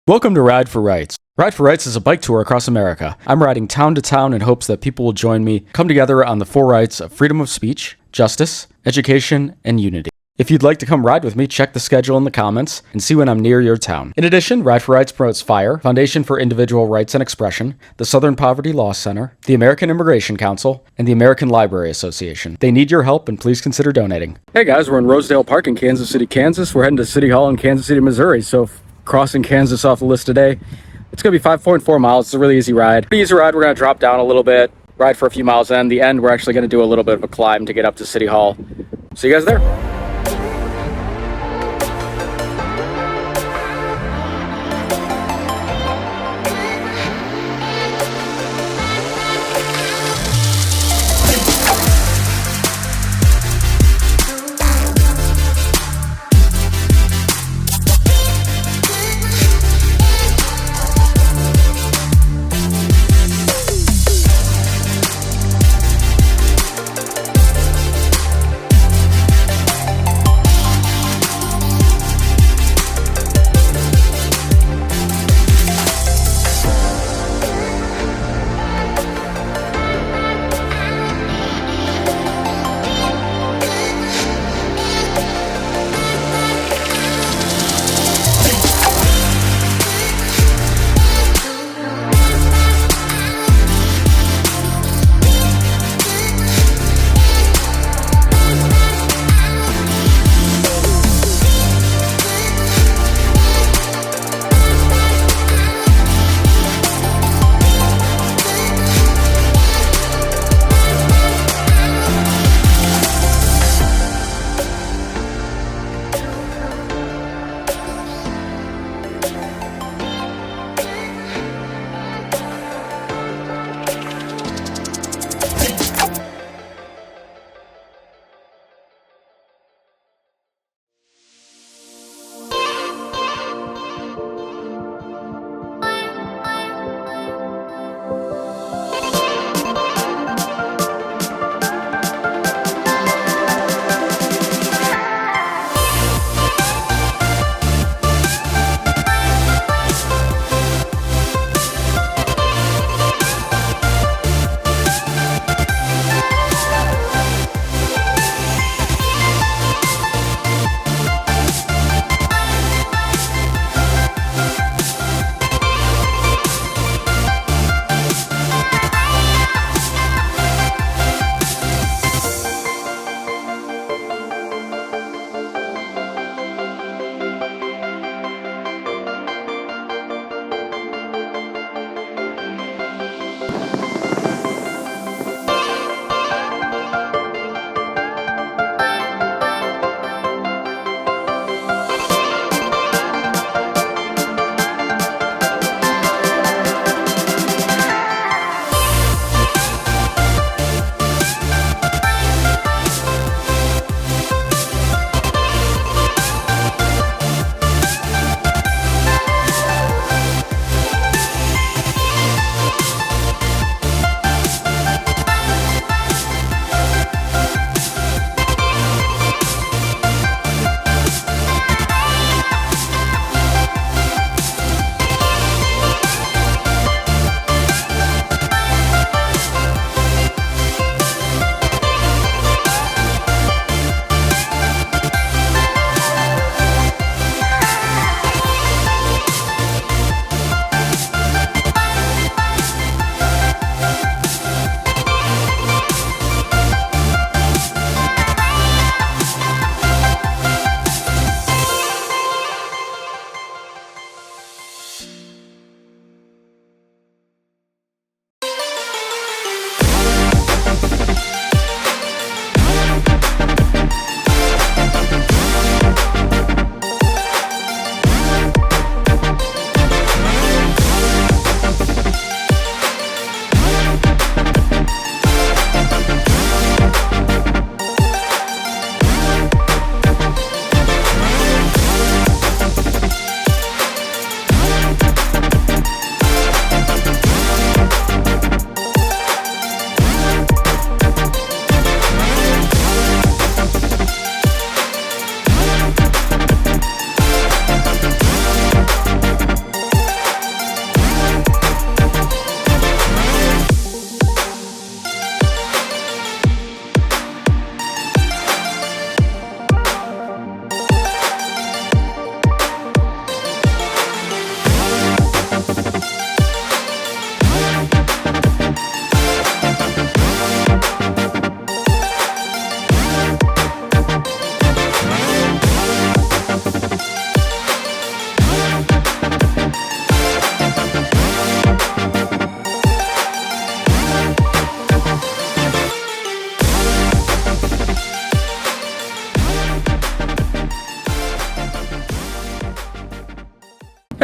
Welcome to Ride for Rights. Ride for Rights is a bike tour across America. I'm riding town to town in hopes that people will join me, come together on the four rights of freedom of speech, justice, education, and unity. If you'd like to come ride with me, check the schedule in the comments and see when I'm near your town. In addition, Ride for Rights promotes FIRE, Foundation for Individual Rights and Expression, the Southern Poverty Law Center, the American Immigration Council, and the American Library Association. They need your help, and please consider donating. Hey guys, we're in Rosedale Park in Kansas City, Kansas. We're heading to City Hall in Kansas City, Missouri. So crossing Kansas off the list today. It's going to be 5.4 miles. It's a really easy ride. Pretty easy ride. We're going to drop down a little bit, ride for a few miles, and the end, we're actually going to do a little bit of a climb to get up to City Hall. See you guys there.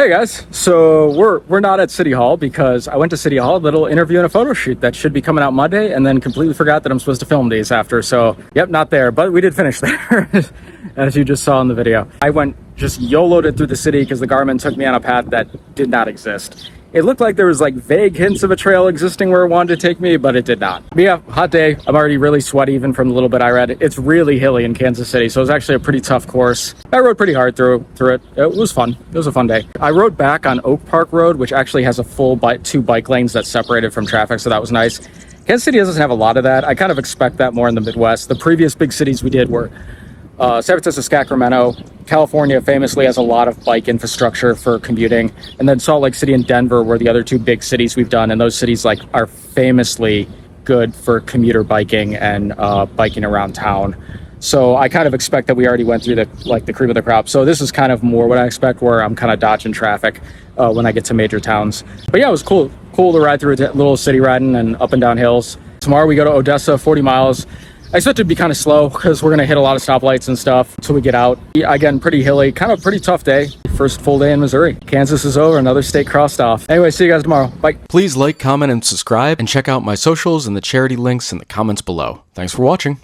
Hey guys, so we're not at City Hall because I went to City Hall, a little interview and a photo shoot that should be coming out Monday, and then completely forgot that I'm supposed to film days after. So yep, not there, but we did finish there, as you just saw in the video. I went just YOLO'd it through the city because the Garmin took me on a path that did not exist. It looked like there was like vague hints of a trail existing where it wanted to take me, but it did not. But yeah, hot day. I'm already really sweaty even from the little bit I read. It's really hilly in Kansas City, so it was actually a pretty tough course. I rode pretty hard through it. It was fun. It was a fun day. I rode back on Oak Park Road, which actually has a full two bike lanes that's separated from traffic, so that was nice. Kansas City doesn't have a lot of that. I kind of expect that more in the Midwest. The previous big cities we did were San Francisco, Sacramento. California famously has a lot of bike infrastructure for commuting, and then Salt Lake City and Denver were the other two big cities we've done, and those cities like are famously good for commuter biking and biking around town. So I kind of expect that we already went through the cream of the crop. So this is kind of more what I expect, where I'm kind of dodging traffic when I get to major towns. But yeah, it was cool to ride through a little city riding and up and down hills. Tomorrow we go to Odessa, 40 miles. I expect it to be kind of slow because we're going to hit a lot of stoplights and stuff until we get out. Again, pretty hilly, kind of a pretty tough day. First full day in Missouri. Kansas is over, another state crossed off. Anyway, see you guys tomorrow. Bye. Please like, comment, and subscribe, and check out my socials and the charity links in the comments below. Thanks for watching.